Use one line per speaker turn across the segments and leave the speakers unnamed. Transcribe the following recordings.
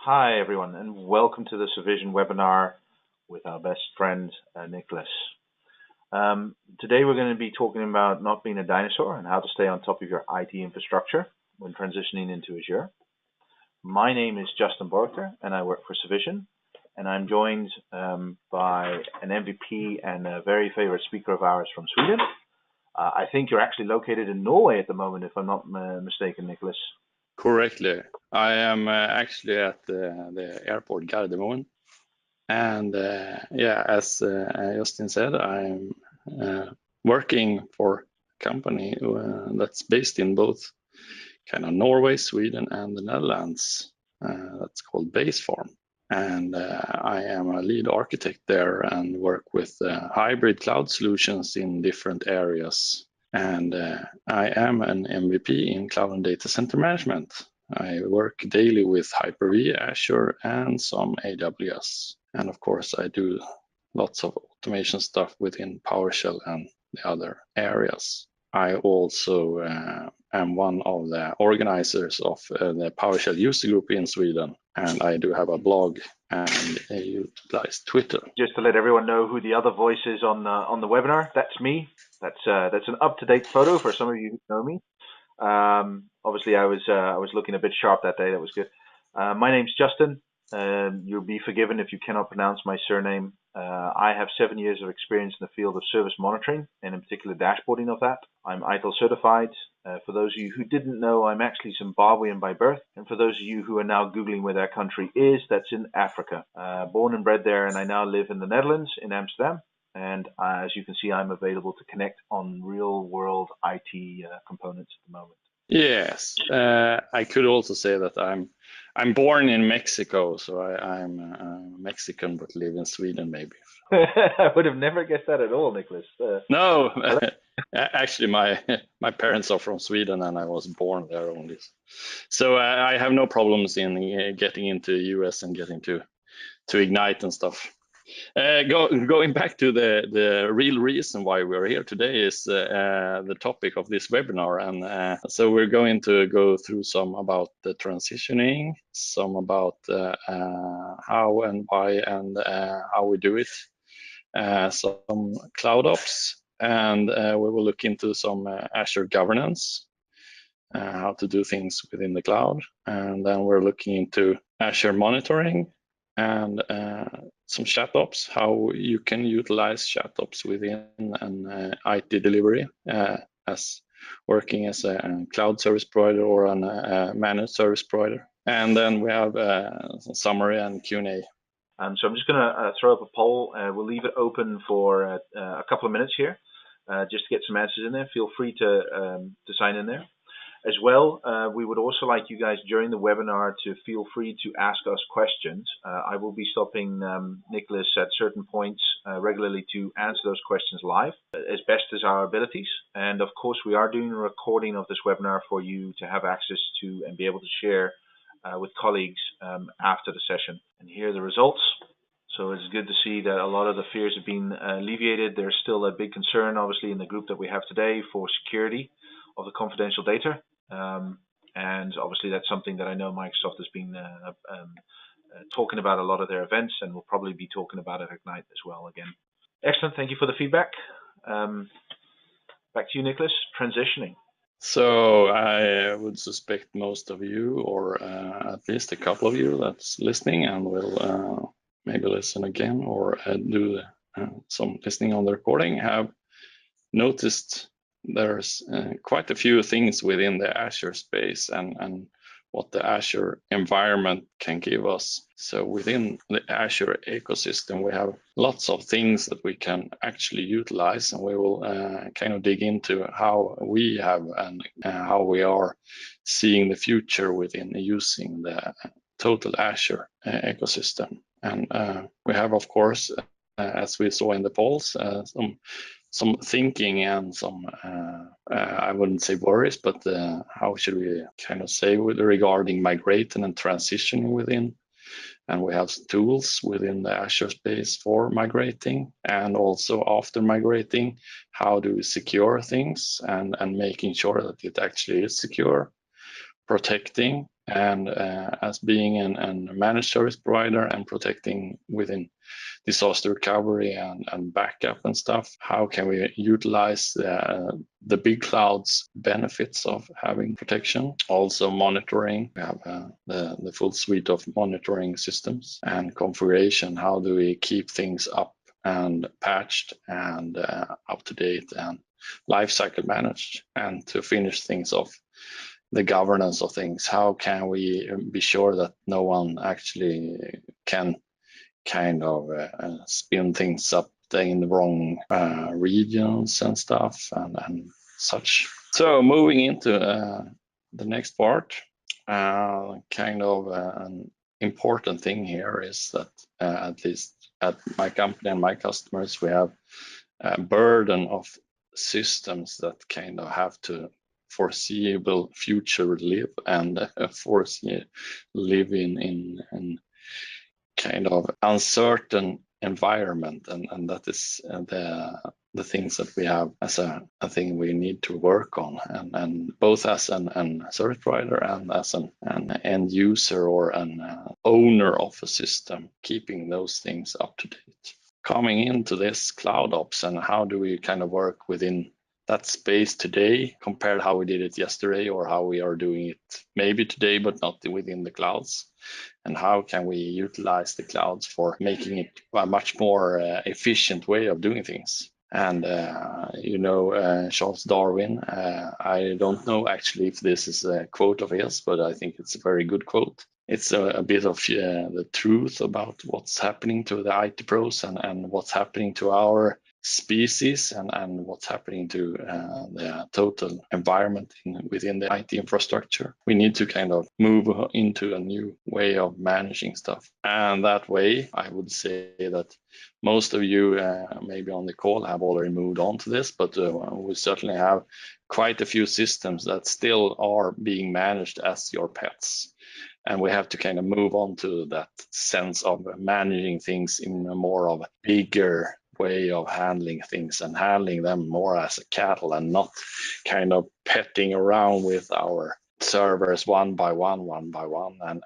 Hi, everyone, and welcome to the Supervision webinar with our best friend, Niklas. Today we're going to be talking about not being a dinosaur and how to stay on top of your IT infrastructure when transitioning into Azure. My name is Justin Borchter, and I work for Supervision, and I'm joined by an MVP and a very favorite speaker of ours from Sweden. I think you're actually located in Norway at the moment, if I'm not mistaken, Niklas.
Correctly. I am actually at the airport Gardermoen. And as Justin said, I'm working for a company that's based in both kind of Norway, Sweden, and the Netherlands. That's called Basefarm. And I am a lead architect there and work with hybrid cloud solutions in different areas. And I am an MVP in cloud and data center management. I work daily with Hyper-V, Azure, and some AWS. And of course, I do lots of automation stuff within PowerShell and the other areas. I also am one of the organizers of the PowerShell user group in Sweden, and I do have a blog and utilize Twitter.
Just to let everyone know who the other voice is on the webinar, that's me. That's an up-to-date photo for some of you who know me. Obviously, I was looking a bit sharp that day. That was good. My name's Justin. You'll be forgiven if you cannot pronounce my surname. I have 7 years of experience in the field of service monitoring and in particular dashboarding of that. I'm ITIL certified. For those of you who didn't know, I'm actually Zimbabwean by birth. And for those of you who are now Googling where that country is, that's in Africa. Born and bred there, and I now live in the Netherlands, in Amsterdam. And as you can see, I'm available to connect on real-world IT components at the moment.
Yes, I could also say that I'm born in Mexico, so I'm Mexican but live in Sweden, maybe.
I would have never guessed that at all, Niklas.
No, actually, my parents are from Sweden, and I was born there only. So I have no problems in getting into US and getting to Ignite and stuff. Going back to the real reason why we're here today is the topic of this webinar, and so we're going to go through some about the transitioning, some about how and why and how we do it, some cloud ops, and we will look into some Azure governance, how to do things within the cloud, and then we're looking into Azure monitoring and some chat ops, how you can utilize chat ops within an IT delivery as working as a cloud service provider or a managed service provider. And then we have a summary and Q&A.
So I'm just going to throw up a poll. We'll leave it open for a couple of minutes here, just to get some answers in there. Feel free to sign in there. As well, we would also like you guys during the webinar to feel free to ask us questions. I will be stopping Niklas at certain points regularly to answer those questions live as best as our abilities. And of course, we are doing a recording of this webinar for you to have access to and be able to share with colleagues after the session. And here are the results. So it's good to see that a lot of the fears have been alleviated. There's still a big concern, obviously, in the group that we have today for security of the confidential data. And obviously that's something that I know Microsoft has been talking about a lot of their events, and will probably be talking about at Ignite as well again. Excellent, thank you for the feedback. Back to you, Niklas, transitioning.
So I would suspect most of you, or at least a couple of you that's listening and will maybe listen again or do some listening on the recording, have noticed there's quite a few things within the Azure space and what the Azure environment can give us. So within the Azure ecosystem, we have lots of things that we can actually utilize, and we will kind of dig into how we have and how we are seeing the future within using the total Azure ecosystem. And we have, of course, as we saw in the polls, some thinking and some, I wouldn't say worries, but how should we kind of say regarding migrating and transitioning within. And we have tools within the Azure space for migrating, and also after migrating, how do we secure things and making sure that it actually is secure, protecting And as being a managed service provider and protecting within disaster recovery and backup and stuff, how can we utilize the big cloud's benefits of having protection? Also monitoring, we have the full suite of monitoring systems and configuration. How do we keep things up and patched and up to date and lifecycle managed? And to finish things off, the governance of things. How can we be sure that no one actually can kind of spin things up in the wrong regions and stuff and such. So moving into the next part, kind of an important thing here is that at least at my company and my customers, we have a burden of systems that kind of have to foreseeable future live and live in kind of uncertain environment, and that is the things that we have as a thing we need to work on, and both as an service provider and as an end user or an owner of a system, keeping those things up to date. Coming into this cloud ops, and how do we kind of work within that space today compared to how we did it yesterday, or how we are doing it maybe today but not within the clouds, and how can we utilize the clouds for making it a much more efficient way of doing things. And Charles Darwin, I don't know actually if this is a quote of his, but I think it's a very good quote. It's a bit of the truth about what's happening to the IT pros and what's happening to our species and what's happening to the total environment within the IT infrastructure. We need to kind of move into a new way of managing stuff. And that way, I would say that most of you maybe on the call have already moved on to this, but we certainly have quite a few systems that still are being managed as your pets. And we have to kind of move on to that sense of managing things in a more of a bigger way of handling things and handling them more as a cattle and not kind of petting around with our servers one by one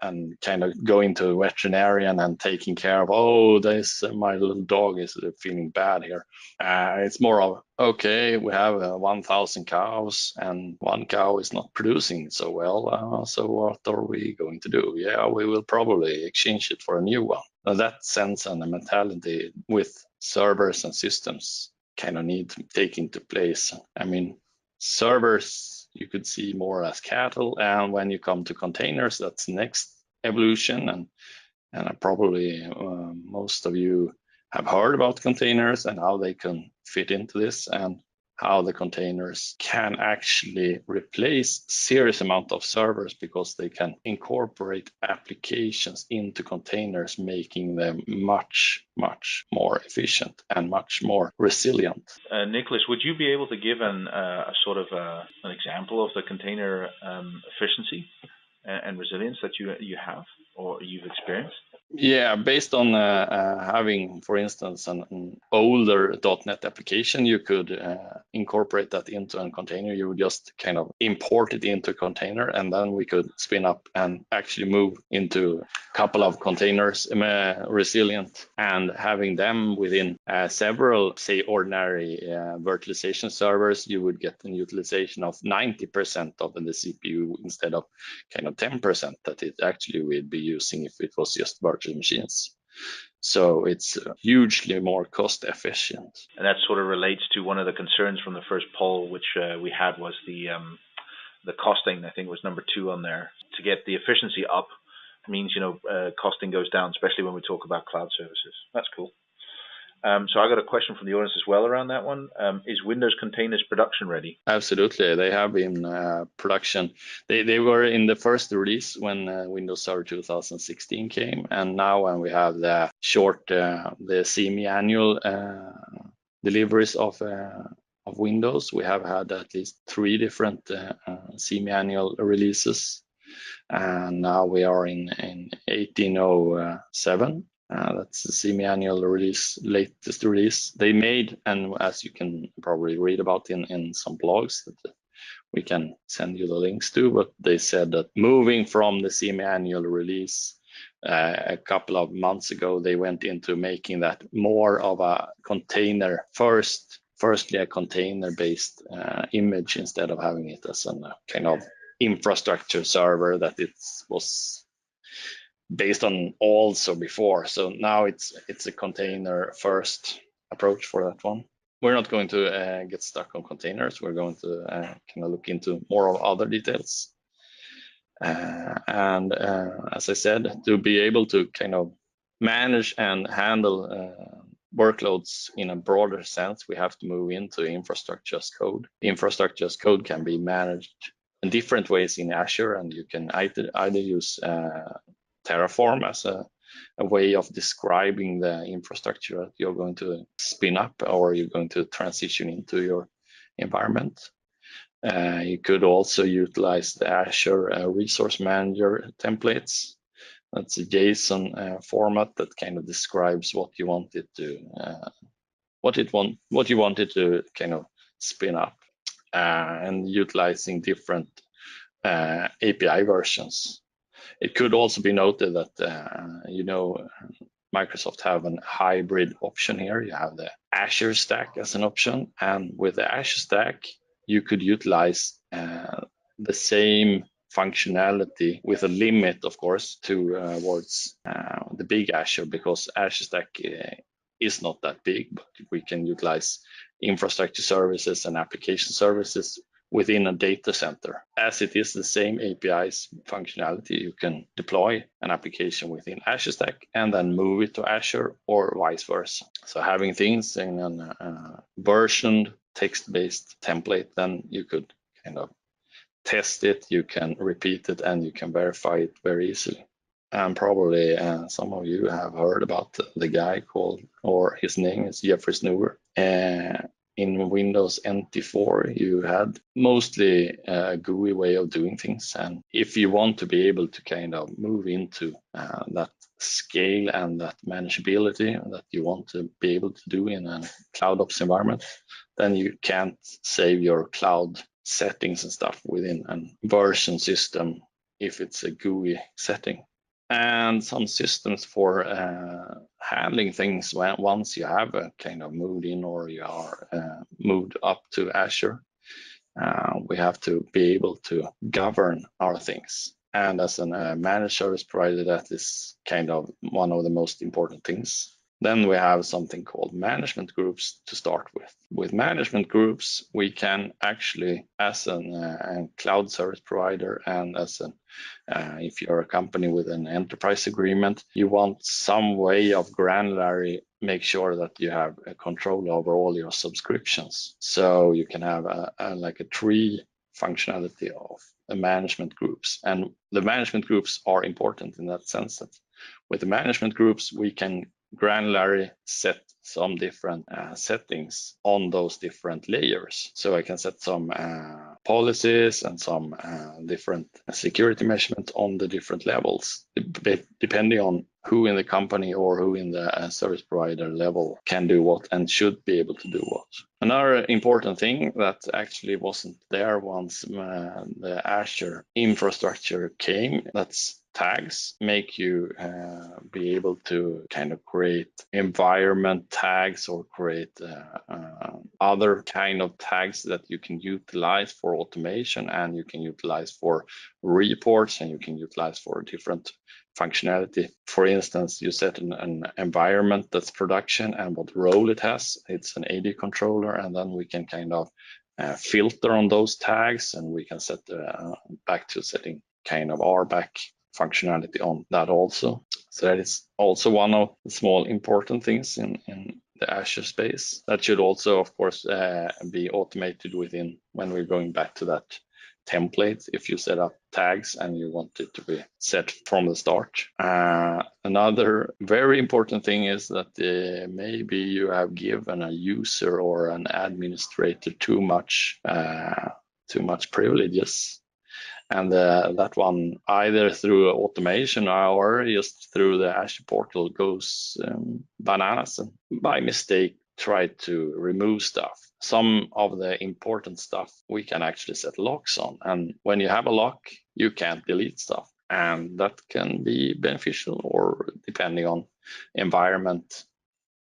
and kind of going to a veterinarian and taking care of, my little dog is feeling bad here. It's more of, okay, we have 1,000 cows and one cow is not producing so well, so what are we going to do? Yeah, we will probably exchange it for a new one. Now, that sense and the mentality with servers and systems kind of need to take into place. I mean, servers you could see more as cattle, and when you come to containers, that's next evolution, and probably most of you have heard about containers and how they can fit into this, and how the containers can actually replace serious amount of servers because they can incorporate applications into containers, making them much more efficient and much more resilient.
Niklas, would you be able to give an example of the container efficiency and resilience that you have or you've experienced?
Yeah, based on having, for instance, an older .NET application, you could incorporate that into a container. You would just kind of import it into a container, and then we could spin up and actually move into a couple of containers, resilient, and having them within several, say, ordinary virtualization servers, you would get an utilization of 90% of the CPU instead of kind of 10% that it actually would be using if it was just virtual machines. So it's hugely more cost efficient.
And that sort of relates to one of the concerns from the first poll, which we had, was the costing. I think it was number 2 on there. To get the efficiency up means, costing goes down, especially when we talk about cloud services. That's cool. So I got a question from the audience as well around that one. Is Windows containers production ready?
Absolutely, they have been production. They were in the first release when Windows Server 2016 came, and now when we have the the semi-annual deliveries of Windows, we have had at least 3 different semi-annual releases, and now we are in 1807. That's the semi-annual release, latest release they made, and as you can probably read about in some blogs, that we can send you the links to, but they said that moving from the semi-annual release a couple of months ago, they went into making that more of a container firstly a container-based image instead of having it as a kind of infrastructure server that it was based on also before. So now it's a container first approach for that one. We're not going to get stuck on containers. We're going to kind of look into more of other details. And as I said, to be able to kind of manage and handle workloads in a broader sense, we have to move into infrastructure as code. Infrastructure as code can be managed in different ways in Azure, and you can either use Terraform as a way of describing the infrastructure that you're going to spin up or you're going to transition into your environment. You could also utilize the Azure Resource Manager templates. That's a JSON format that kind of describes what you wanted to what you wanted to kind of spin up, and utilizing different API versions. It could also be noted that Microsoft have a hybrid option here. You have the Azure Stack as an option, and with the Azure Stack, you could utilize the same functionality with a limit, of course, towards the big Azure, because Azure Stack is not that big, but we can utilize infrastructure services and application services within a data center. As it is the same APIs functionality, you can deploy an application within Azure Stack and then move it to Azure or vice versa. So having things in a versioned text-based template, then you could kind of test it, you can repeat it, and you can verify it very easily. And probably some of you have heard about the guy called, or his name is Jeffrey Snower. In Windows NT4, you had mostly a GUI way of doing things. And if you want to be able to kind of move into that scale and that manageability that you want to be able to do in a CloudOps environment, then you can't save your cloud settings and stuff within a version system if it's a GUI setting. And some systems for handling things once you have kind of moved in or you are moved up to Azure. We have to be able to govern our things. And as a managed service provider, that is kind of one of the most important things. Then we have something called management groups to start with. With management groups, we can actually, as a cloud service provider and as if you're a company with an enterprise agreement, you want some way of granularly make sure that you have control over all your subscriptions. So you can have like a tree functionality of the management groups. And the management groups are important in that sense that with the management groups, we can granularly set some different settings on those different layers. So I can set some policies and some different security measurements on the different levels, depending on who in the company or who in the service provider level can do what and should be able to do what. Another important thing that actually wasn't there once the Azure infrastructure came, that's tags. Make you be able to kind of create environment tags or create other kind of tags that you can utilize for automation, and you can utilize for reports, and you can utilize for different functionality. For instance, you set an environment that's production and what role it has. It's an AD controller, and then we can kind of filter on those tags, and we can set back to setting kind of RBAC functionality on that also. So that is also one of the small important things in the Azure space. That should also, of course, be automated within when we're going back to that template. If you set up tags and you want it to be set from the start. Another very important thing is that maybe you have given a user or an administrator too much privileges. And that one, either through automation or just through the Azure Portal, goes bananas and by mistake try to remove stuff. some of the important stuff we can actually set locks on. And when you have a lock, you can't delete stuff. And that can be beneficial, or depending on environment,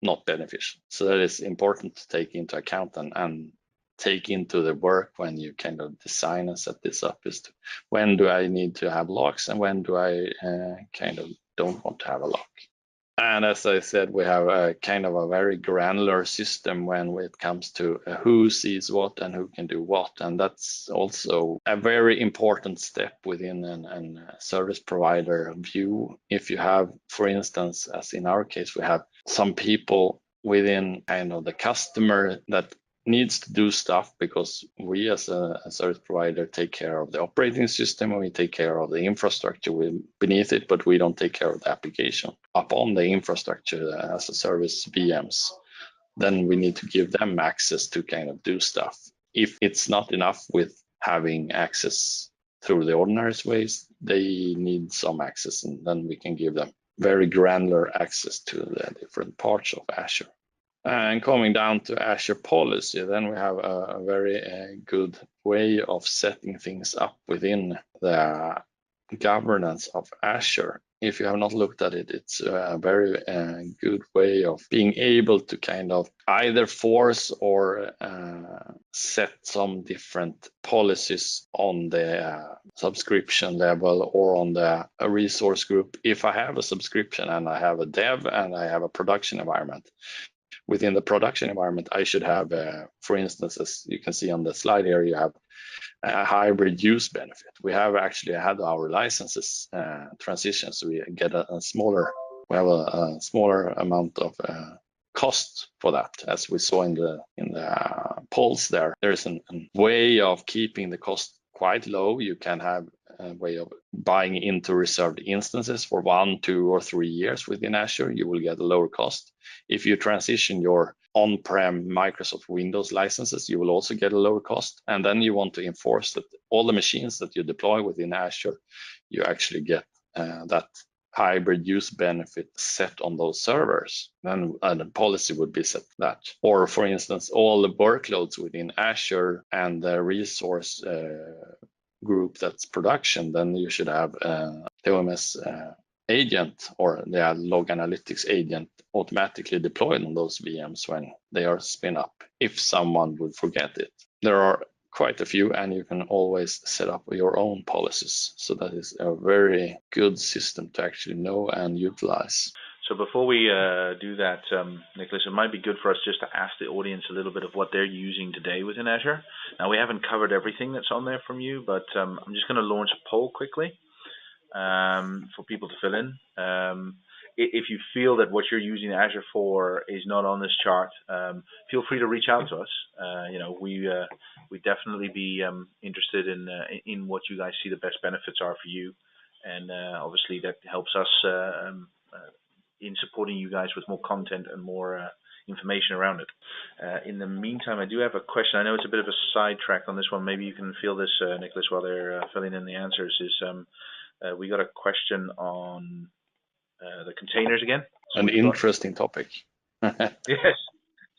not beneficial. So that is important to take into account and take into the work when you kind of design and set this up, is to, when do I need to have locks and when do I kind of don't want to have a lock. And as I said, we have a kind of a very granular system when it comes to who sees what and who can do what. And that's also a very important step within a service provider view. If you have, for instance, as in our case, we have some people within kind of the customer that needs to do stuff, because we as a service provider take care of the operating system and we take care of the infrastructure beneath it, but we don't take care of the application upon the infrastructure as a service VMs. Then we need to give them access to kind of do stuff. If it's not enough with having access through the ordinary ways, they need some access, and then we can give them very granular access to the different parts of Azure. And coming down to Azure policy, then we have a very good way of setting things up within the governance of Azure. If you have not looked at it, it's a very good way of being able to kind of either force or set some different policies on the subscription level or on the resource group. If I have a subscription and I have a dev and I have a production environment, within the production environment, I should have, for instance, as you can see on the slide here, you have a hybrid use benefit. We have actually had our licenses transition, so we get a smaller amount of cost for that, as we saw in the polls there. There's a way of keeping the cost quite low. You can have a way of buying into reserved instances for 1, 2, or 3 years within Azure. You will get a lower cost. If you transition your on-prem Microsoft Windows licenses, you will also get a lower cost. And then you want to enforce that all the machines that you deploy within Azure, you actually get that hybrid use benefit set on those servers. Then the policy would be set that. Or for instance, all the workloads within Azure and the resource group that's production, then you should have the OMS agent or the log analytics agent automatically deployed on those VMs when they are spin up, if someone would forget it. There are quite a few, and you can always set up your own policies. So that is a very good system to actually know and utilize.
So before we do that, Niklas, it might be good for us just to ask the audience a little bit of what they're using today within Azure. Now, we haven't covered everything that's on there from you, but I'm just going to launch a poll quickly for people to fill in. If you feel that what you're using Azure for is not on this chart, feel free to reach out to us. We'd definitely be interested in what you guys see the best benefits are for you, and obviously that helps us in supporting you guys with more content and more information around it. In the meantime, I do have a question. I know it's a bit of a sidetrack on this one. Maybe you can fill this, Niklas, while they're filling in the answers. We got a question on the containers again. So
an interesting topic.
Yes.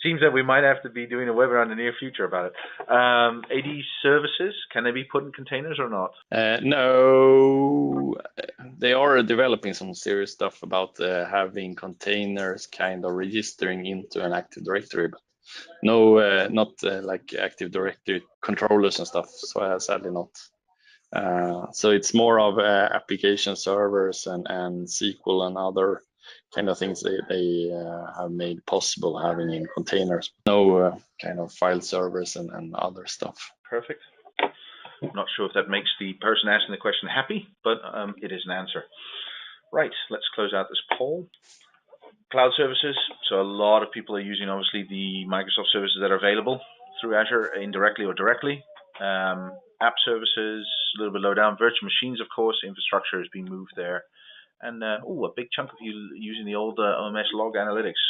Seems that we might have to be doing a webinar in the near future about it. AD services, can they be put in containers or not?
No, they are developing some serious stuff about having containers kind of registering into an Active Directory, but no, not like Active Directory controllers and stuff. So sadly not. So it's more of application servers and SQL and other kind of things they have made possible having in containers. No kind of file servers and other stuff.
Perfect. I'm not sure if that makes the person asking the question happy, but it is an answer. Right, let's close out this poll. Cloud services. So a lot of people are using, obviously, the Microsoft services that are available through Azure, indirectly or directly. App services, a little bit low down. Virtual machines, of course, infrastructure is being moved there. And a big chunk of you using the old OMS log analytics,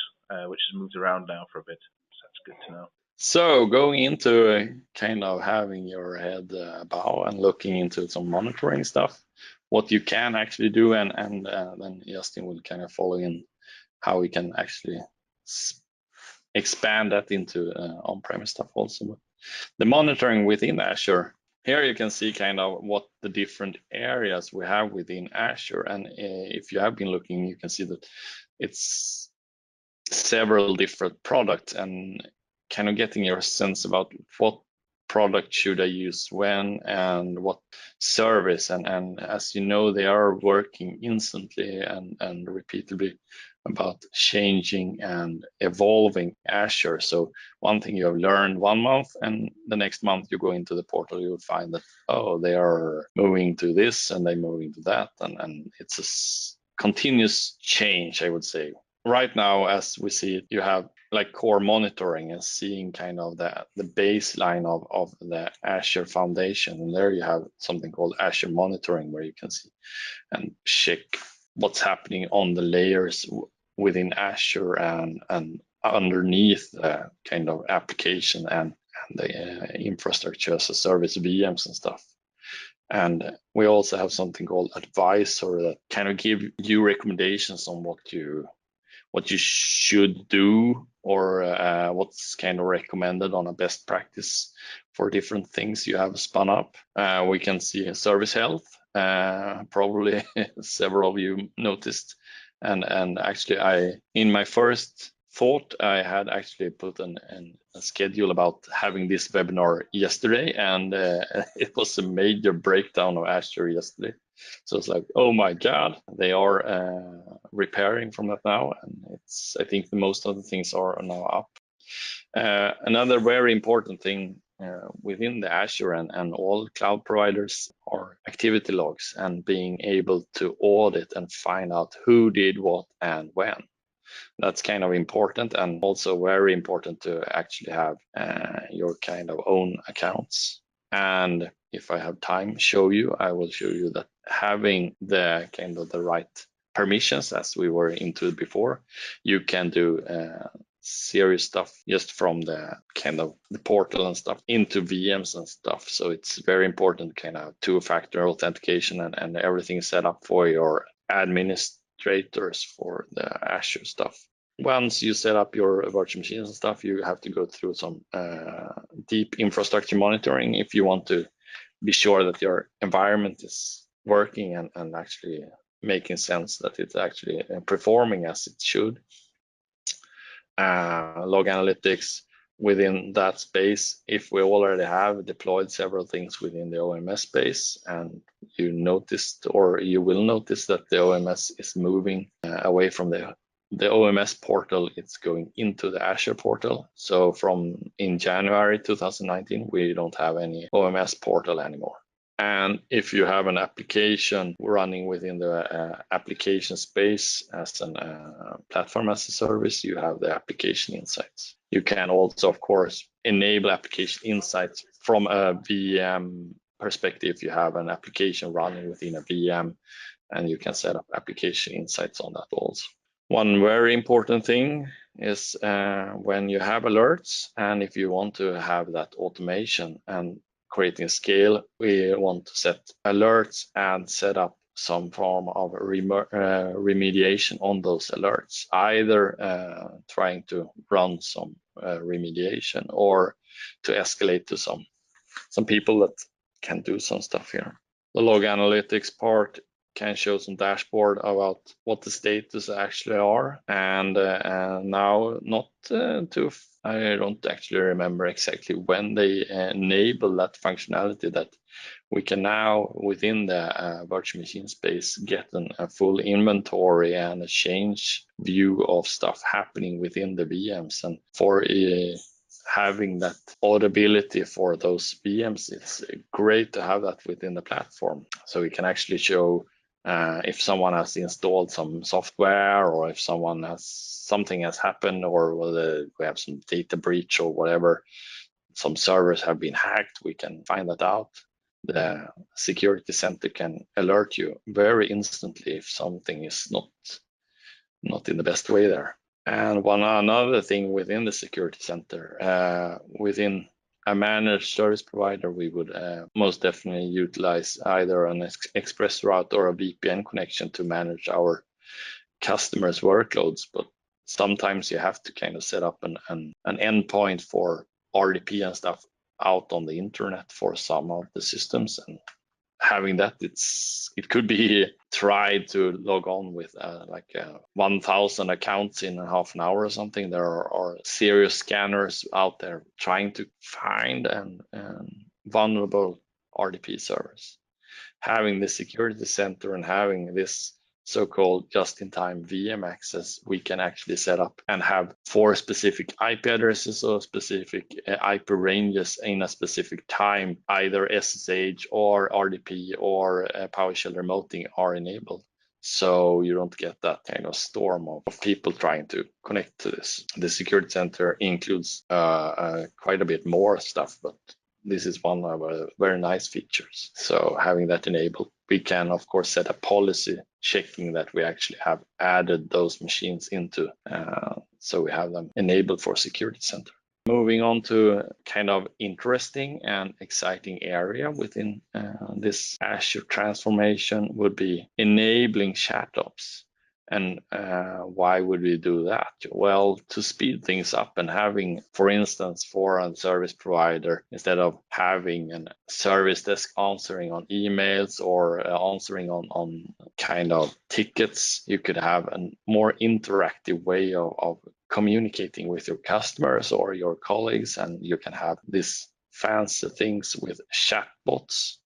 which has moved around now for a bit. So that's good to know.
So going into kind of having your head bow and looking into some monitoring stuff, what you can actually do, and then Justin will kind of follow in how we can actually expand that into on-premise stuff also. But the monitoring within Azure, here you can see kind of what the different areas we have within Azure. And if you have been looking, you can see that it's several different products, and kind of getting your sense about what product should I use when and what service. And as you know, they are working instantly and repeatedly about changing and evolving Azure. So one thing you have learned one month, and the next month you go into the portal, you'll find that, oh, they are moving to this and they're moving to that. And it's a continuous change, I would say. Right now, as we see it, you have like core monitoring and seeing kind of the baseline of the Azure foundation. And there you have something called Azure monitoring, where you can see and check what's happening on the layers within Azure and underneath the kind of application and the infrastructure as a service VMs and stuff. And we also have something called Advisor that kind of give you recommendations on what you should do, or what's kind of recommended on a best practice for different things you have spun up. We can see service health, probably several of you noticed. And actually, in my first thought, I had actually put a schedule about having this webinar yesterday, and it was a major breakdown of Azure yesterday. So it's like, oh my God, they are repairing from that now, and I think most of the things are now up. Another very important thing within the Azure and all cloud providers are activity logs, and being able to audit and find out who did what and when. That's kind of important, and also very important to actually have your kind of own accounts. And if I have time I will show you that having the kind of the right permissions, as we were into before, you can do serious stuff just from the kind of the portal and stuff into VMs and stuff. So it's very important kind of two-factor authentication and everything set up for your administrators for the Azure stuff. Once you set up your virtual machines and stuff, you have to go through some deep infrastructure monitoring if you want to be sure that your environment is working and actually making sense, that it's actually performing as it should. Log analytics within that space. If we already have deployed several things within the OMS space, and you noticed, or you will notice, that the OMS is moving away from the OMS portal, it's going into the Azure portal. So in January 2019, we don't have any OMS portal anymore. And if you have an application running within the application space as a platform as a service, you have the application insights. You can also, of course, enable application insights from a VM perspective. If you have an application running within a VM, and you can set up application insights on that also. One very important thing is when you have alerts, and if you want to have that automation and creating scale, we want to set alerts and set up some form of remediation on those alerts, either trying to run some remediation or to escalate to some people that can do some stuff here. The log analytics part can show some dashboard about what the status actually are, and now I don't actually remember exactly when they enable that functionality, that we can now within the virtual machine space get a full inventory and a change view of stuff happening within the VMs. And for having that auditability for those VMs, it's great to have that within the platform, so we can actually show if someone has installed some software, or if something has happened, or whether we have some data breach or whatever, some servers have been hacked, we can find that out. The security center can alert you very instantly if something is not in the best way there. And another thing within the security center, within a managed service provider, we would most definitely utilize either an express route or a VPN connection to manage our customers' workloads. But sometimes you have to kind of set up an endpoint for RDP and stuff out on the internet for some of the systems, and having that, it could be tried to log on with 1,000 accounts in half an hour or something. There are serious scanners out there trying to find and vulnerable RDP servers. Having the security center and having this so-called just-in-time VM access, we can actually set up and have for specific IP addresses or specific IP ranges in a specific time, either SSH or RDP or PowerShell remoting are enabled. So you don't get that kind of storm of people trying to connect to this. The security center includes quite a bit more stuff, but this is one of our very nice features. So having that enabled, we can of course set a policy checking that we actually have added those machines into, so we have them enabled for security center. Moving on to a kind of interesting and exciting area within this Azure transformation would be enabling chat ops. And why would we do that? Well, to speed things up and having, for instance, for a service provider, instead of having a service desk answering on emails or answering on kind of tickets, you could have a more interactive way of communicating with your customers or your colleagues, and you can have these fancy things with chatbots.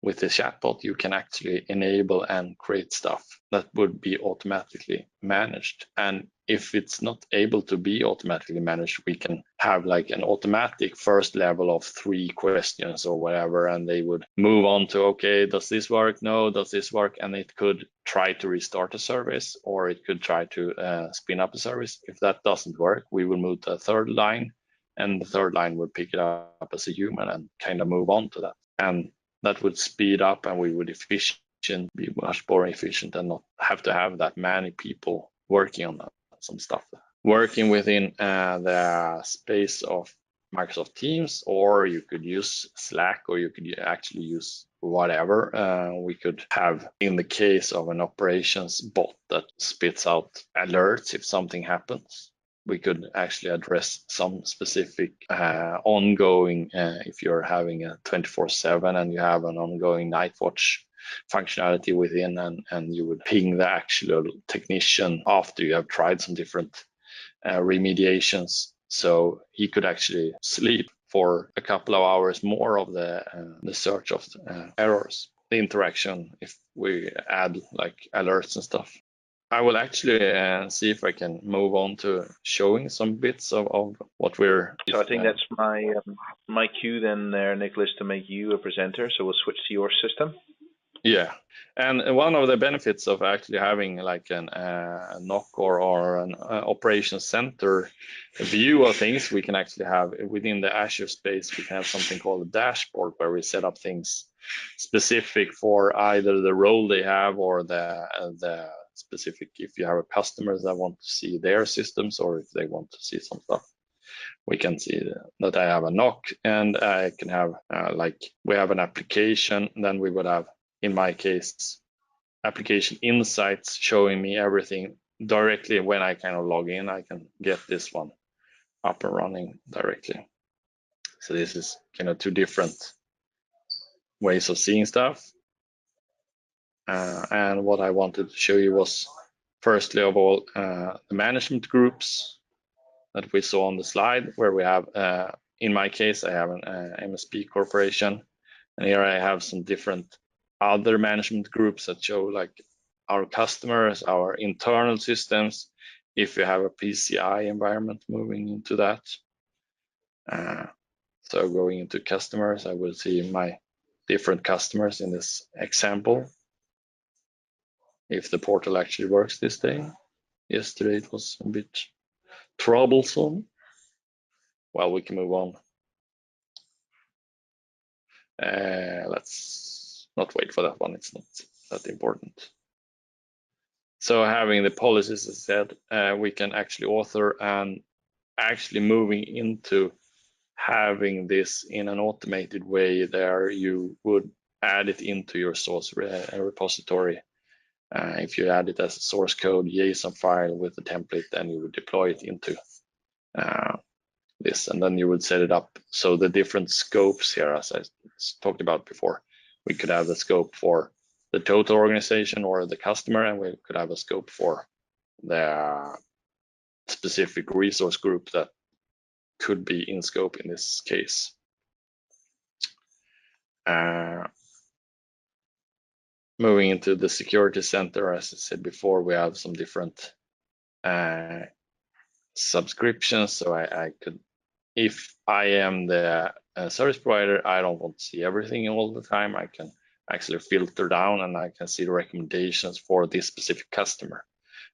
With the chatbot, you can actually enable and create stuff that would be automatically managed. And if it's not able to be automatically managed, we can have like an automatic first level of 3 questions or whatever, and they would move on to, okay, does this work? No, does this work? And it could try to restart a service, or it could try to spin up a service. If that doesn't work, we will move to a third line, and the third line would pick it up as a human and kind of move on to that. And that would speed up, and we would be much more efficient and not have to have that many people working on some stuff. Working within the space of Microsoft Teams, or you could use Slack, or you could actually use whatever. We could have, in the case of an operations bot that spits out alerts if something happens, we could actually address some specific ongoing, if you're having a 24/7 and you have an ongoing night watch functionality within, and you would ping the actual technician after you have tried some different remediations. So he could actually sleep for a couple of hours more of the search of errors, the interaction, if we add like alerts and stuff. I will actually see if I can move on to showing some bits of what we're.
So I think that's my cue then there, Niklas, to make you a presenter. So we'll switch to your system.
Yeah, and one of the benefits of actually having like a NOC or an operations center view of things, we can actually have within the Azure space, we can have something called a dashboard where we set up things specific for either the role they have or the specific, if you have a customer that want to see their systems, or if they want to see some stuff. We can see that I have a NOC, and I can have like we have an application, then we would have, in my case, application insights showing me everything directly. When I kind of log in, I can get this one up and running directly. So this is kind of 2 different ways of seeing stuff. And what I wanted to show you was, firstly of all, the management groups that we saw on the slide, where we have, in my case, I have an MSP corporation, and here I have some different other management groups that show like our customers, our internal systems, if you have a PCI environment moving into that. So going into customers, I will see my different customers in this example. If the portal actually works this day. Yesterday it was a bit troublesome. Well, we can move on. Let's not wait for that one. It's not that important. So having the policies, as I said, we can actually author, and actually moving into having this in an automated way there, you would add it into your source repository If you add it as a source code JSON file with a template, then you would deploy it into this, and then you would set it up. So the different scopes here, as I talked about before, we could have the scope for the total organization or the customer, and we could have a scope for the specific resource group that could be in scope in this case. Moving into the security center, as I said before, we have some different subscriptions. So I could, if I am the service provider, I don't want to see everything all the time. I can actually filter down and I can see the recommendations for this specific customer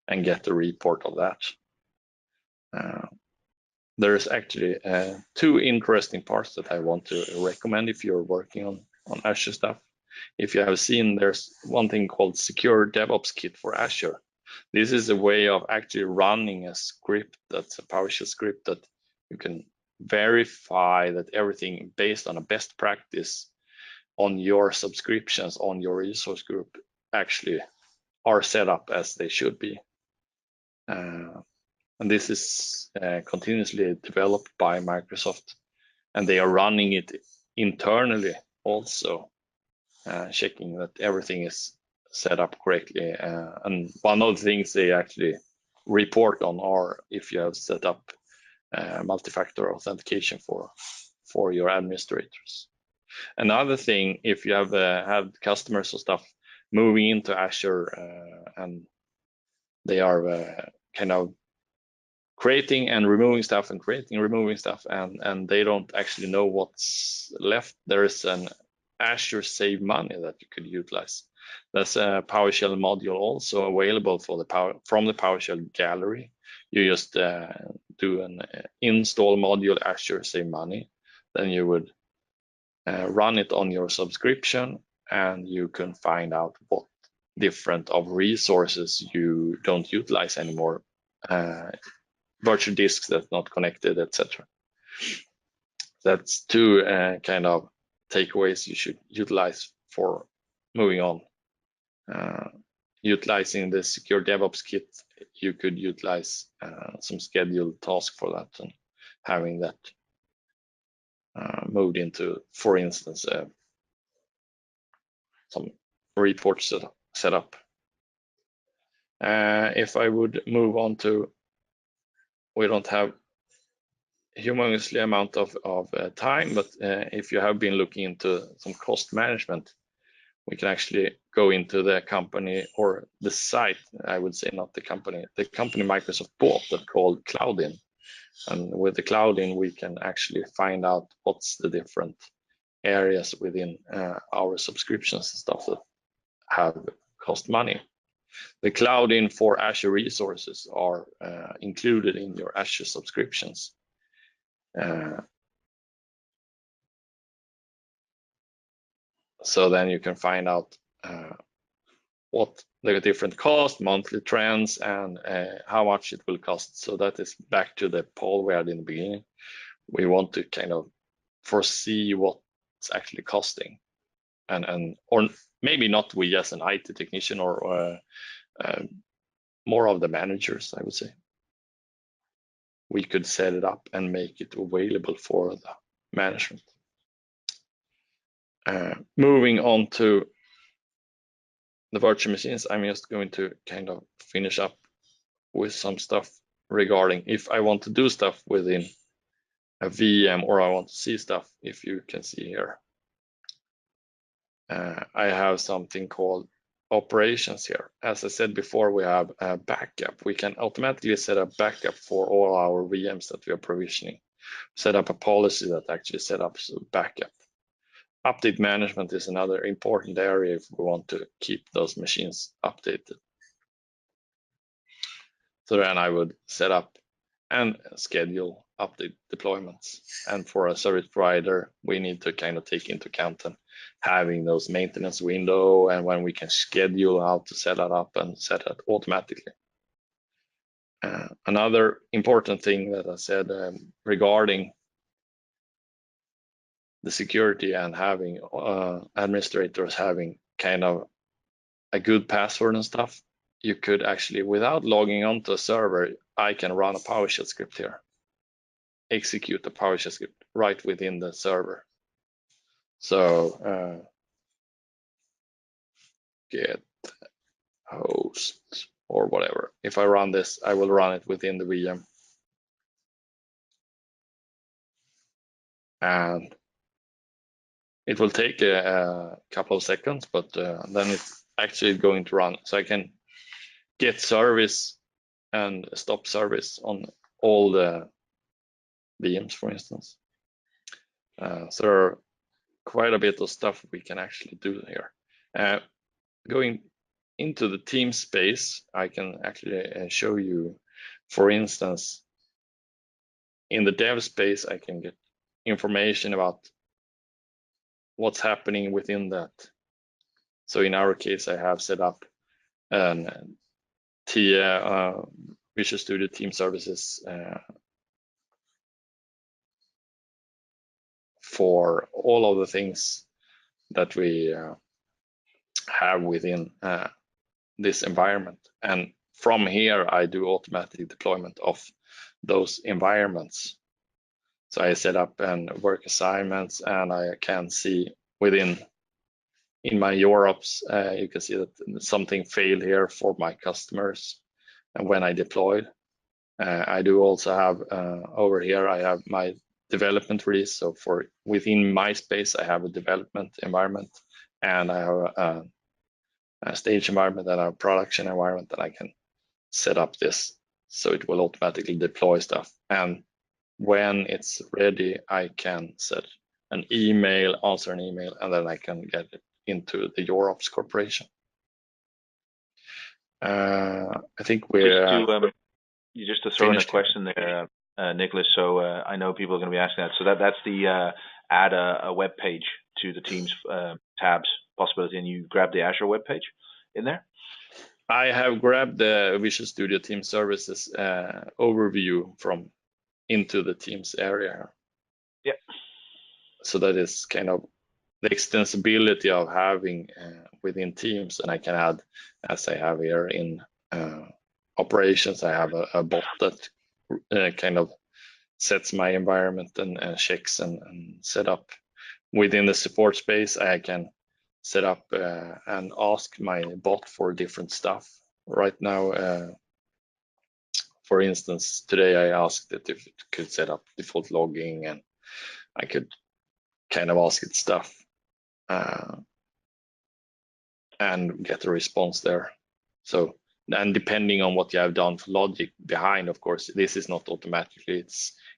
and get a report of that. There's actually two interesting parts that I want to recommend if you're working on Azure stuff. If you have seen, there's one thing called Secure DevOps Kit for Azure. This is a way of actually running a script that's a PowerShell script that you can verify that everything based on a best practice on your subscriptions on your resource group actually are set up as they should be. And this is continuously developed by Microsoft, and they are running it internally also, checking that everything is set up correctly. And one of the things they actually report on are if you have set up multi-factor authentication for your administrators. Another thing, if you have had customers or stuff moving into Azure and they are kind of creating and removing stuff and creating and removing stuff, and they don't actually know what's left, there is an Azure Save Money that you could utilize. That's a PowerShell module also available for from the PowerShell gallery. You just do an install module Azure Save Money, then you would run it on your subscription, and you can find out what different of resources you don't utilize anymore, virtual disks that's not connected, etc. That's two kind of takeaways you should utilize for moving on. Utilizing the Secure DevOps Kit, you could utilize some scheduled tasks for that and having that moved into, for instance, some reports set up. If I would move on to, we don't have humongously amount of time, but if you have been looking into some cost management, we can actually go into the company or the site, I would say not the company Microsoft bought that called Cloudin. And with the Cloudin, we can actually find out what's the different areas within our subscriptions and stuff that have cost money. The Cloudin for Azure resources are included in your Azure subscriptions. So then you can find out what the different cost, monthly trends, and how much it will cost. So that is back to the poll we had in the beginning. We want to kind of foresee what's actually costing, and or maybe not we as an IT technician or more of the managers, I would say. We could set it up and make it available for the management. Moving on to the virtual machines, I'm just going to kind of finish up with some stuff regarding if I want to do stuff within a VM or I want to see stuff. If you can see here, I have something called operations here. As I said before, we have a backup. We can automatically set up backup for all our VMs that we are provisioning. Set up a policy that actually set up backup. Update management is another important area if we want to keep those machines updated. So then I would set up and schedule update deployments. And for a service provider, we need to kind of take into account and having those maintenance window and when we can schedule how to set that up and set it automatically. Another important thing that I said regarding the security and having administrators having kind of a good password and stuff, you could actually, without logging onto a server, I can run a PowerShell script here, execute the PowerShell script right within the server. So get host or whatever. If I run this, I will run it within the VM. And it will take a couple of seconds, but then it's actually going to run. So I can get service and stop service on all the VMs, for instance. So there are quite a bit of stuff we can actually do here. Going into the team space, I can actually show you, for instance, in the dev space, I can get information about what's happening within that. So in our case, I have set up an Visual Studio Team Services for all of the things that we have within this environment. And from here, I do automatic deployment of those environments. So I set up and work assignments, and I can see in my UROps, you can see that something failed here for my customers. And when I deployed, I do also have over here, I have my development release. So for within my space, I have a development environment, and I have a stage environment and a production environment that I can set up this. So it will automatically deploy stuff. And when it's ready, I can set an email, answer an email, and then I can get it into the UROps corporation. I think we're
just to throw in a question there, Niklas. So I know people are going to be asking that. So that's the add a web page to the Teams tabs possibility, and you grab the Azure web page in there.
I have grabbed the Visual Studio Team Services overview from into the Teams area.
Yeah.
So that is kind of the extensibility of having within Teams, and I can add, as I have here in operations, I have a bot that kind of sets my environment and checks and set up. Within the support space, I can set up and ask my bot for different stuff. Right now, for instance, today I asked it if it could set up default logging, and I could kind of ask it stuff and get a response there. So, and depending on what you have done for logic behind, of course, this is not automatically.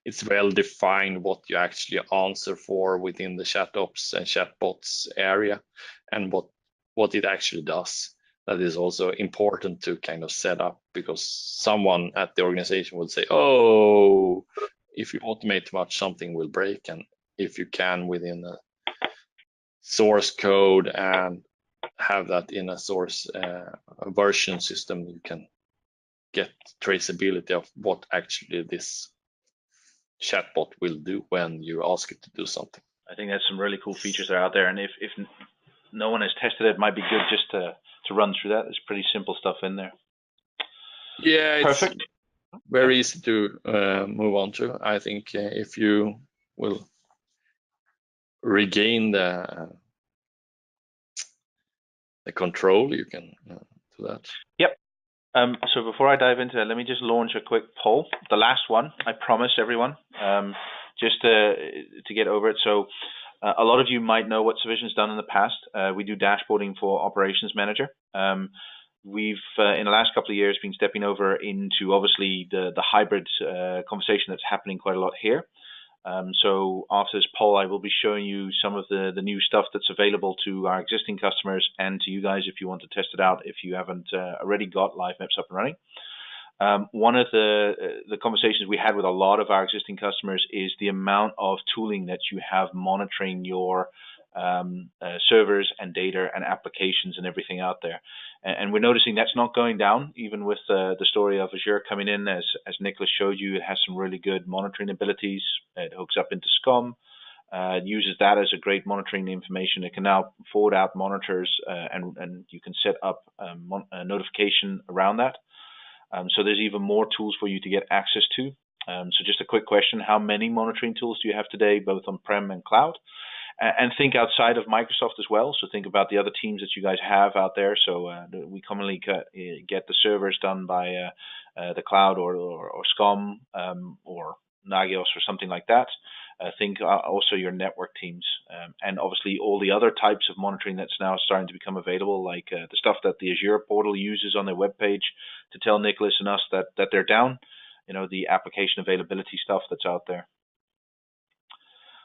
It's well defined what you actually answer for within the chat ops and chatbots area, and what it actually does. That is also important to kind of set up, because someone at the organization would say, oh, if you automate too much, something will break. And if you can within the source code and have that in a source version system, you can get traceability of what actually this chatbot will do when you ask it to do something.
I think that's some really cool features that are out there, and if no one has tested it, might be good just to run through that. There's pretty simple stuff in there.
Yeah, it's
perfect.
Very easy to move on to. I think if you will regain the control, you can do that.
Yep. So before I dive into that, let me just launch a quick poll. The last one, I promise everyone, just to get over it. So a lot of you might know what Civision's done in the past. We do dashboarding for Operations Manager. We've, in the last couple of years, been stepping over into, obviously, the hybrid conversation that's happening quite a lot here. So after this poll, I will be showing you some of the new stuff that's available to our existing customers and to you guys if you want to test it out, if you haven't already got live maps up and running. One of the conversations we had with a lot of our existing customers is the amount of tooling that you have monitoring your servers and data and applications and everything out there. And we're noticing that's not going down, even with the story of Azure coming in. As Niklas showed you, it has some really good monitoring abilities. It hooks up into SCOM. It uses that as a great monitoring information. It can now forward out monitors, and you can set up notification around that. So there's even more tools for you to get access to. So just a quick question: how many monitoring tools do you have today, both on-prem and cloud? And think outside of Microsoft as well. So think about the other teams that you guys have out there. So we commonly get the servers done by the cloud or SCOM or Nagios or something like that. Think also your network teams, and obviously all the other types of monitoring that's now starting to become available, like the stuff that the Azure Portal uses on their webpage to tell Niklas and us that they're down. You know, the application availability stuff that's out there.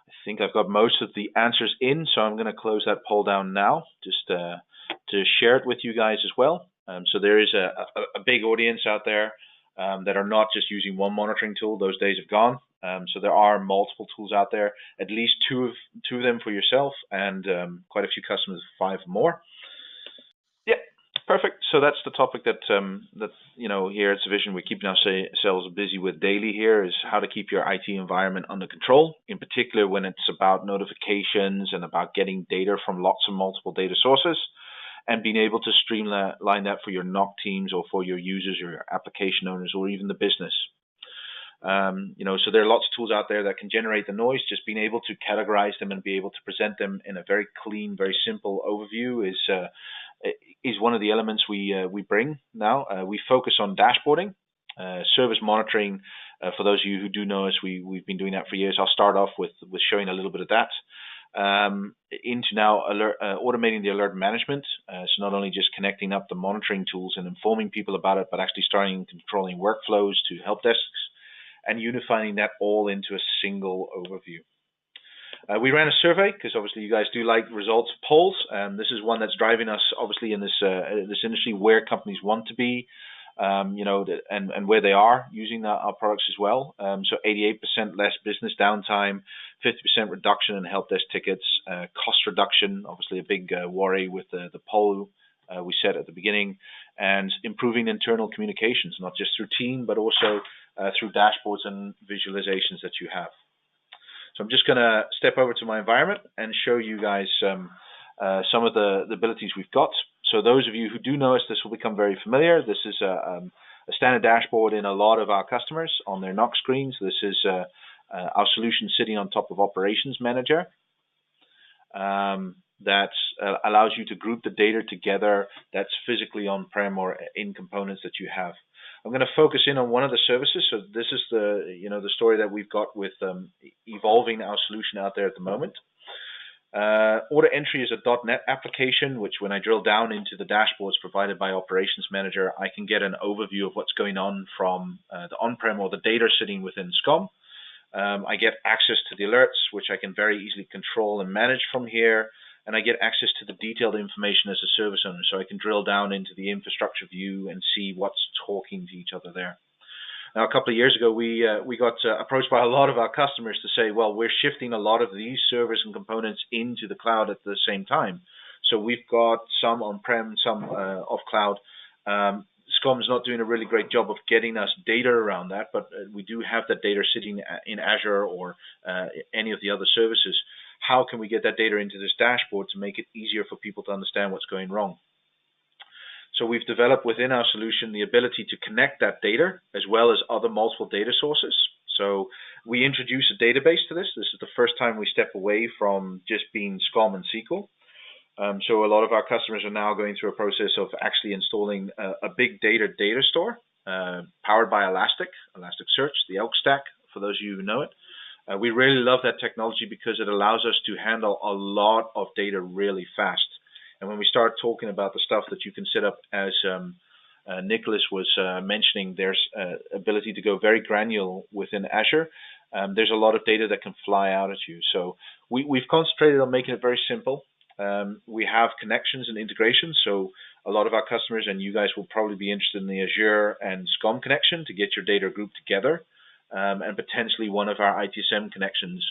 I think I've got most of the answers in, so I'm going to close that poll down now, just to share it with you guys as well. So there is a big audience out there that are not just using one monitoring tool. Those days have gone. So there are multiple tools out there, at least two of them for yourself, and quite a few customers, 5 more. Yeah, perfect. So that's the topic that here at Vision we're keeping ourselves busy with daily here, is how to keep your IT environment under control, in particular when it's about notifications and about getting data from lots of multiple data sources, and being able to streamline that for your NOC teams or for your users or your application owners or even the business. So there are lots of tools out there that can generate the noise. Just being able to categorize them and be able to present them in a very clean, very simple overview is one of the elements we bring now. We focus on dashboarding, service monitoring. For those of you who do know us, we've been doing that for years. I'll start off with showing a little bit of that. Into now automating the alert management. So not only just connecting up the monitoring tools and informing people about it, but actually starting controlling workflows to help desks, and unifying that all into a single overview. We ran a survey because obviously you guys do like results polls. This is one that's driving us obviously in this industry, where companies want to be, and where they are using our products as well. So 88% less business downtime, 50% reduction in help desk tickets, cost reduction, obviously a big worry with the poll we set at the beginning, and improving internal communications, not just through team, but also through dashboards and visualizations that you have. So I'm just going to step over to my environment and show you guys some of the abilities we've got. So those of you who do know us, this will become very familiar. This is a standard dashboard in a lot of our customers on their NOC screens. This is our solution sitting on top of Operations Manager. That allows you to group the data together that's physically on-prem or in components that you have. I'm going to focus in on one of the services. So this is the story that we've got with evolving our solution out there at the moment. Order entry is a .NET application, which when I drill down into the dashboards provided by Operations Manager, I can get an overview of what's going on from the on-prem or the data sitting within SCOM. I get access to the alerts, which I can very easily control and manage from here. And I get access to the detailed information as a service owner, so I can drill down into the infrastructure view and see what's talking to each other there. Now, a couple of years ago, we got approached by a lot of our customers to say, well, we're shifting a lot of these servers and components into the cloud at the same time. So we've got some on-prem, some off cloud. SCOM is not doing a really great job of getting us data around that, but we do have that data sitting in Azure or any of the other services. How can we get that data into this dashboard to make it easier for people to understand what's going wrong? So we've developed within our solution the ability to connect that data as well as other multiple data sources. So we introduce a database to this. This is the first time we step away from just being SCOM and SQL. So a lot of our customers are now going through a process of actually installing a big data store powered by Elasticsearch, the Elk stack, for those of you who know it. We really love that technology because it allows us to handle a lot of data really fast. And when we start talking about the stuff that you can set up, as Niklas was mentioning, there's ability to go very granular within Azure. There's a lot of data that can fly out at you. So we've concentrated on making it very simple. We have connections and integrations. So a lot of our customers, and you guys will probably be interested in the Azure and SCOM connection to get your data grouped together. And potentially one of our ITSM connections,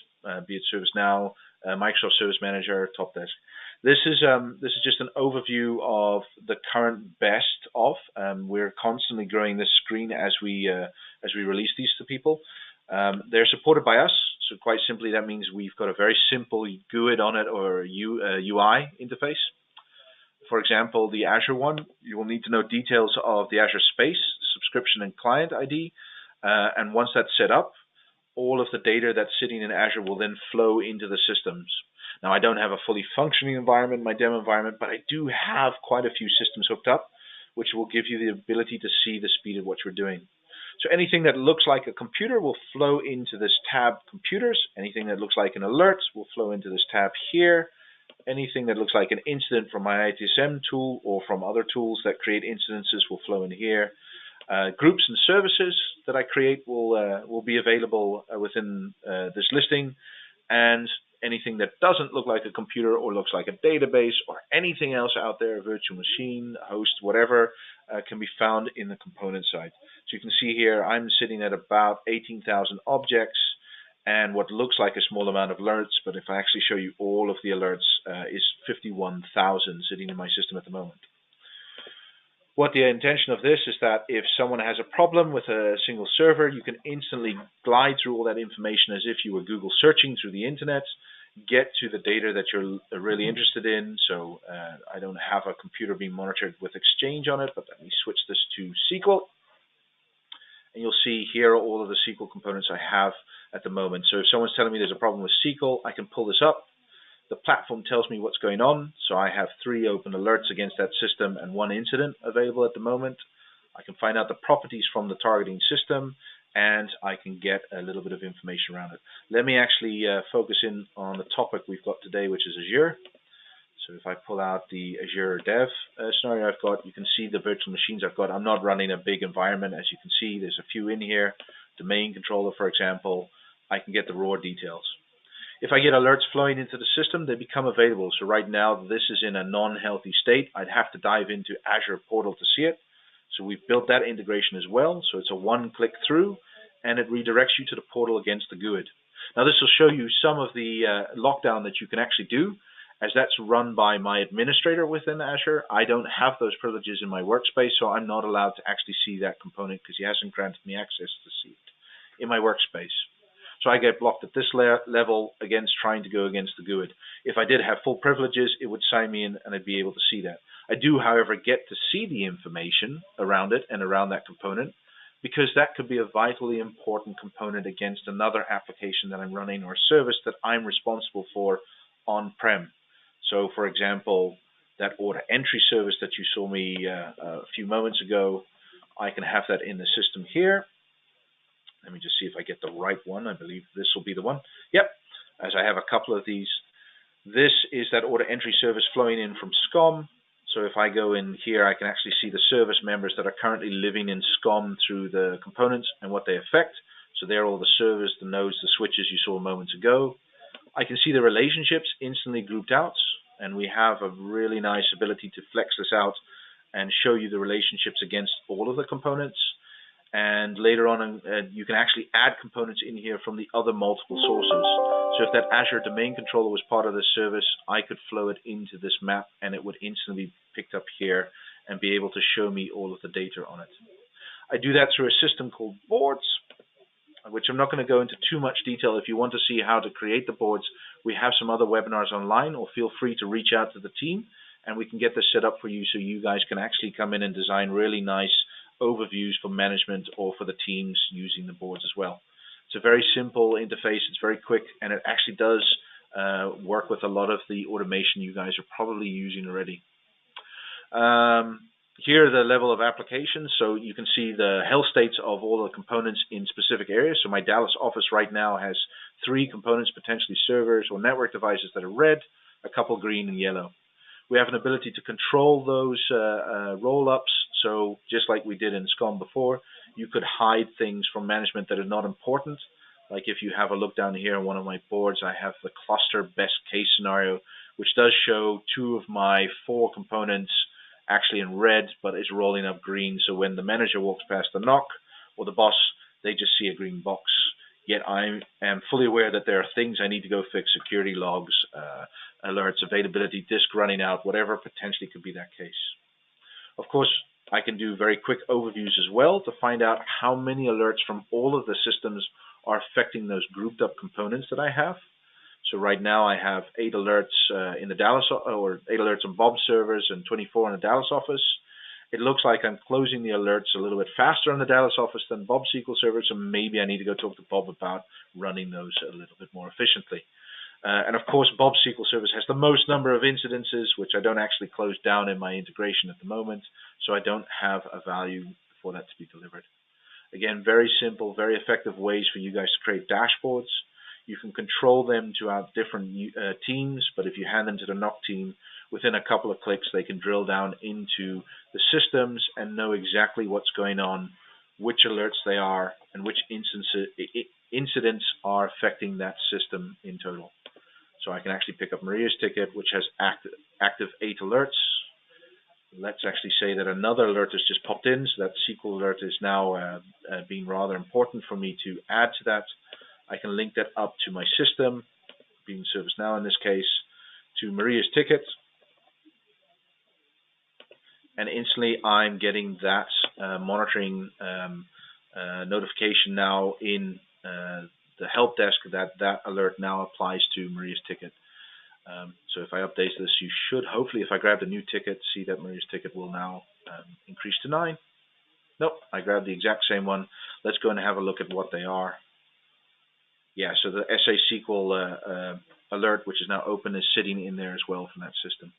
be it ServiceNow, Microsoft Service Manager, Topdesk. This is just an overview of the current best of. We're constantly growing this screen as we release these to people. They're supported by us, So quite simply, that means we've got a very simple GUID on it or UI interface. For example, the Azure one, you will need to know details of the Azure space, subscription and client ID. And once that's set up, all of the data that's sitting in Azure will then flow into the systems. Now, I don't have a fully functioning environment, my demo environment, but I do have quite a few systems hooked up, which will give you the ability to see the speed of what you're doing. So anything that looks like a computer will flow into this tab computers. Anything that looks like an alert will flow into this tab here. Anything that looks like an incident from my ITSM tool or from other tools that create incidences will flow in here. Groups and services that I create will be available within this listing, and anything that doesn't look like a computer or looks like a database or anything else out there, a virtual machine, host, whatever, can be found in the component side. So you can see here I'm sitting at about 18,000 objects and what looks like a small amount of alerts, but if I actually show you all of the alerts, is 51,000 sitting in my system at the moment. What the intention of this is that if someone has a problem with a single server, you can instantly glide through all that information as if you were Google searching through the internet, get to the data that you're really interested in. So I don't have a computer being monitored with Exchange on it, but let me switch this to SQL. And you'll see here are all of the SQL components I have at the moment. So if someone's telling me there's a problem with SQL, I can pull this up. The platform tells me what's going on. So I have 3 open alerts against that system and 1 incident available at the moment. I can find out the properties from the targeting system, and I can get a little bit of information around it. Let me actually focus in on the topic we've got today, which is Azure. So if I pull out the Azure Dev scenario I've got, you can see the virtual machines I've got. I'm not running a big environment. As you can see, there's a few in here. Domain controller, for example. I can get the raw details. If I get alerts flowing into the system, they become available. So right now, this is in a non-healthy state. I'd have to dive into Azure Portal to see it. So we've built that integration as well. So it's a one-click through, and it redirects you to the portal against the GUID. Now, this will show you some of the lockdown that you can actually do, as that's run by my administrator within Azure. I don't have those privileges in my workspace, so I'm not allowed to actually see that component because he hasn't granted me access to see it in my workspace. So I get blocked at this level against trying to go against the GUID. If I did have full privileges, it would sign me in and I'd be able to see that. I do, however, get to see the information around it and around that component, because that could be a vitally important component against another application that I'm running or service that I'm responsible for on-prem. So, for example, that order entry service that you saw me a few moments ago, I can have that in the system here. Let me just see if I get the right one. I believe this will be the one. Yep, as I have a couple of these. This is that order entry service flowing in from SCOM. So if I go in here, I can actually see the service members that are currently living in SCOM through the components and what they affect. So they're all the servers, the nodes, the switches you saw moments ago. I can see the relationships instantly grouped out, and we have a really nice ability to flex this out and show you the relationships against all of the components. And later on, you can actually add components in here from the other multiple sources. So if that Azure domain controller was part of this service, I could flow it into this map and it would instantly be picked up here and be able to show me all of the data on it. I do that through a system called Boards, which I'm not going to go into too much detail. If you want to see how to create the boards, we have some other webinars online, or feel free to reach out to the team and we can get this set up for you so you guys can actually come in and design really nice overviews for management or for the teams using the boards as well. It's a very simple interface, it's very quick, and it actually does work with a lot of the automation you guys are probably using already. Here are the level of applications, so you can see the health states of all the components in specific areas. So my Dallas office right now has 3 components, potentially servers or network devices that are red, a couple green and yellow. We have an ability to control those roll-ups. So just like we did in SCOM before, you could hide things from management that are not important. Like if you have a look down here on one of my boards, I have the cluster best case scenario, which does show 2 of my 4 components actually in red, but is rolling up green. So when the manager walks past the NOC or the boss, they just see a green box. Yet I am fully aware that there are things I need to go fix, security logs, alerts, availability, disk running out, whatever potentially could be that case. Of course, I can do very quick overviews as well to find out how many alerts from all of the systems are affecting those grouped up components that I have. So right now I have 8 alerts in the Dallas, or 8 alerts on Bob's servers and 24 in the Dallas office. It looks like I'm closing the alerts a little bit faster on the Dallas office than Bob's SQL server, so maybe I need to go talk to Bob about running those a little bit more efficiently. And of course, Bob's SQL Service has the most number of incidences, which I don't actually close down in my integration at the moment, so I don't have a value for that to be delivered. Again, very simple, very effective ways for you guys to create dashboards. You can control them to our different teams, but if you hand them to the NOC team, within a couple of clicks, they can drill down into the systems and know exactly what's going on, which alerts they are, and which incidents are affecting that system in total. So I can actually pick up Maria's ticket, which has active 8 alerts. Let's actually say that another alert has just popped in, so that SQL alert is now being rather important for me to add to that. I can link that up to my system, being ServiceNow in this case, to Maria's ticket. And instantly I'm getting that monitoring notification now in the help desk that alert now applies to Maria's ticket. So if I update this, you should hopefully, if I grab the new ticket, see that Maria's ticket will now increase to 9. Nope, I grabbed the exact same one. Let's go and have a look at what they are. Yeah, so the SA SQL alert, which is now open, is sitting in there as well from that system.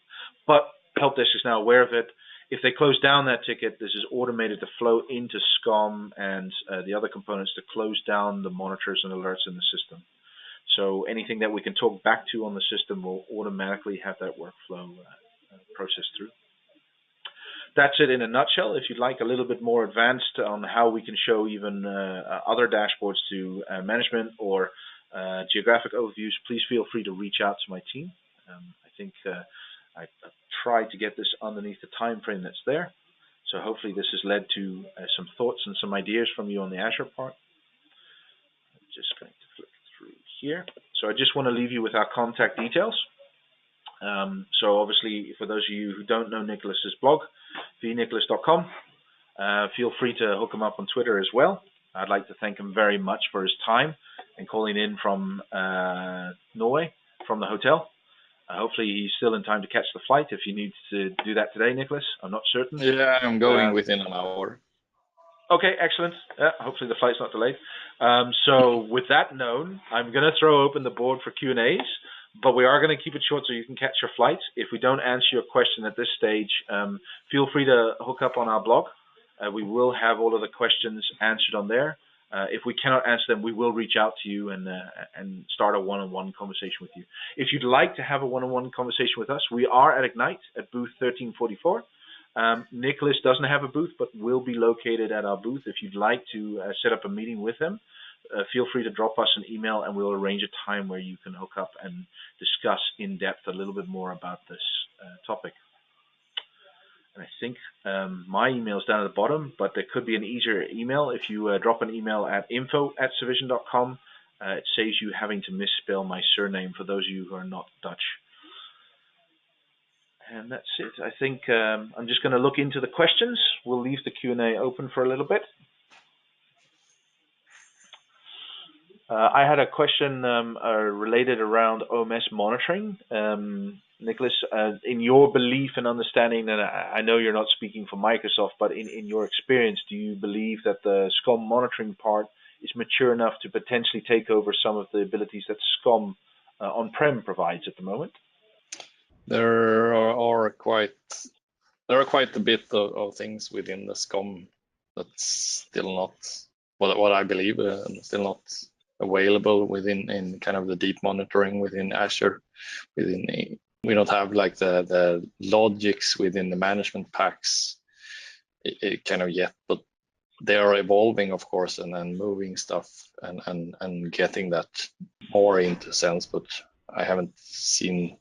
But help desk is now aware of it. If they close down that ticket, this is automated to flow into SCOM and the other components to close down the monitors and alerts in the system. So anything that we can talk back to on the system will automatically have that workflow processed through. That's it in a nutshell. If you'd like a little bit more advanced on how we can show even other dashboards to management or geographic overviews, please feel free to reach out to my team. I think I tried to get this underneath the time frame that's there. So hopefully this has led to some thoughts and some ideas from you on the Azure part. I'm just going to flick through here. So I just want to leave you with our contact details. So obviously, for those of you who don't know Niklas's blog, vniklas.com, feel free to hook him up on Twitter as well. I'd like to thank him very much for his time and calling in from Norway, from the hotel. Hopefully he's still in time to catch the flight if you need to do that today, Niklas. I'm not certain.
Yeah, I'm going within an hour.
Okay, excellent. Hopefully the flight's not delayed. So with that known, I'm going to throw open the board for Q&As, but we are going to keep it short so you can catch your flight. If we don't answer your question at this stage, feel free to hook up on our blog. We will have all of the questions answered on there. If we cannot answer them, we will reach out to you and start a one-on-one conversation with you. If you'd like to have a one-on-one conversation with us, we are at Ignite at booth 1344. Niklas doesn't have a booth, but will be located at our booth. If you'd like to set up a meeting with him, feel free to drop us an email and we'll arrange a time where you can hook up and discuss in depth a little bit more about this topic. And I think my email is down at the bottom, but there could be an easier email. If you drop an email at info@civision.com, it saves you having to misspell my surname for those of you who are not Dutch. And that's it. I think I'm just going to look into the questions. We'll leave the Q&A open for a little bit. I had a question related around OMS monitoring. Niklas, in your belief and understanding, and I know you're not speaking for Microsoft, but in your experience, do you believe that the SCOM monitoring part is mature enough to potentially take over some of the abilities that SCOM on-prem provides at the moment?
There are quite a bit of things within the SCOM that's still not what I believe still not available within kind of the deep monitoring within Azure. We don't have like the logics within the management packs kind of yet, but they are evolving, of course, and then moving stuff and getting that more into sense. But I haven't seen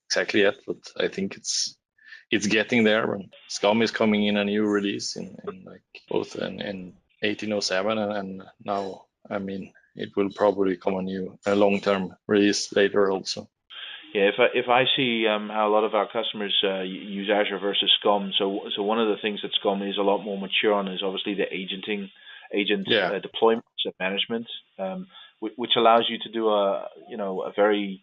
exactly yet, but I think it's getting there. And SCOM is coming in a new release in like both in 1807 and now, I mean, it will probably come a long-term release later also.
Yeah, if I see how a lot of our customers use Azure versus SCOM, so one of the things that SCOM is a lot more mature on is obviously the agent
Yeah.
deployments and management, which allows you to do a very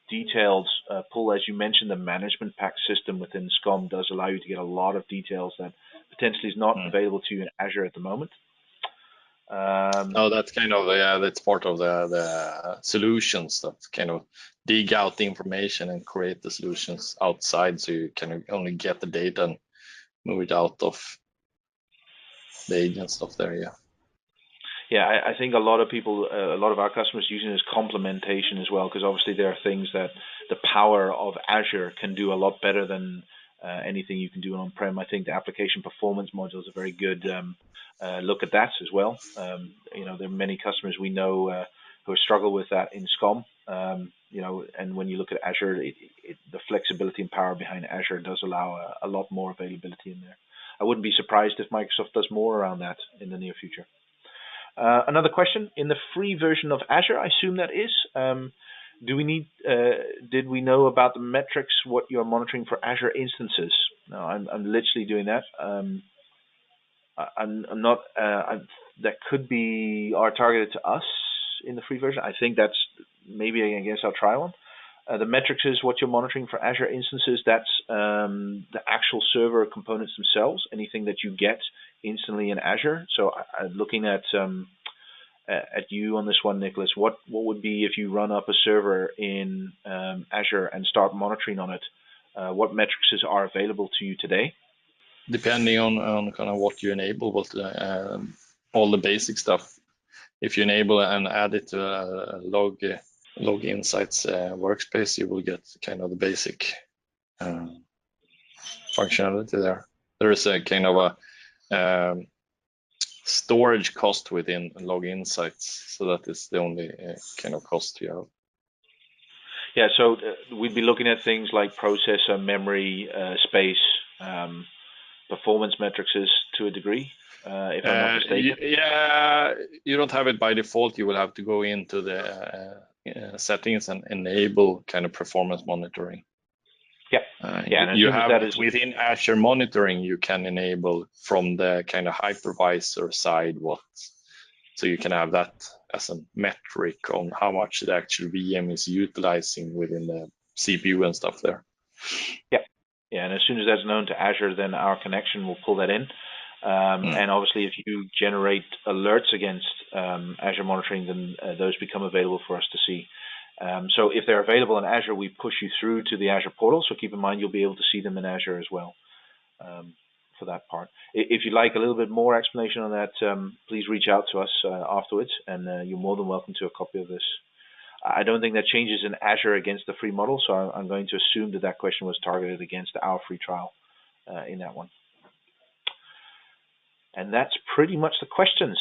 detailed pull. As you mentioned, the management pack system within SCOM does allow you to get a lot of details that potentially is not available to you in Azure at the moment.
No, that's kind of that's part of the solutions that kind of dig out the information and create the solutions outside, so you can only get the data and move it out of the agent stuff there.
Yeah, I think a lot of people, a lot of our customers using it as complementation as well, because obviously there are things that the power of Azure can do a lot better than anything you can do on-prem. I think the application performance module is a very good look at that as well. There are many customers we know who struggle with that in SCOM. And when you look at Azure, the flexibility and power behind Azure does allow a lot more availability in there. I wouldn't be surprised if Microsoft does more around that in the near future. Another question: in the free version of Azure, I assume that is, did we know about the metrics, what you're monitoring for Azure instances? No, I'm literally doing that. I'm not. That could be are targeted to us in the free version. I think that's maybe, I guess I'll try one. The metrics is what you're monitoring for Azure instances. That's the actual server components themselves, anything that you get instantly in Azure. So looking at you on this one, Niklas, what would be if you run up a server in Azure and start monitoring on it? What metrics are available to you today?
Depending on kind of what you enable, but all the basic stuff. If you enable and add it to a log insights workspace, you will get kind of the basic functionality there. There is a kind of a storage cost within log insights, so that is the only kind of cost you have.
Yeah, so we'd be looking at things like processor, memory, space, performance metrics to a degree, if I'm not mistaken.
Yeah, you don't have it by default. You will have to go into the settings and enable kind of performance monitoring.
Yeah,
you have that within Azure monitoring. You can enable from the kind of hypervisor side so you can have that as a metric on how much the actual VM is utilizing within the CPU and stuff there.
Yeah, and as soon as that's known to Azure, then our connection will pull that in. And obviously, if you generate alerts against Azure monitoring, then those become available for us to see. So if they're available in Azure, we push you through to the Azure Portal. So keep in mind, you'll be able to see them in Azure as well for that part. If you'd like a little bit more explanation on that, please reach out to us afterwards, and you're more than welcome to a copy of this. I don't think that changes in Azure against the free model, so I'm going to assume that question was targeted against our free trial in that one. And that's pretty much the questions.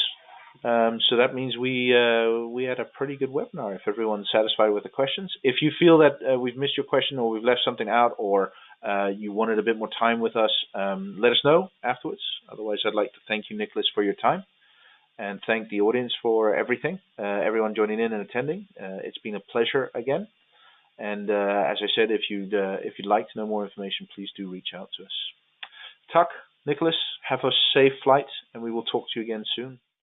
So that means we had a pretty good webinar if everyone's satisfied with the questions. If you feel that we've missed your question or we've left something out, or you wanted a bit more time with us, let us know afterwards. Otherwise, I'd like to thank you, Niklas, for your time, and thank the audience for everything, everyone joining in and attending. It's been a pleasure again. And as I said, if you'd like to know more information, please do reach out to us. Tuck, Niklas, have a safe flight, and we will talk to you again soon.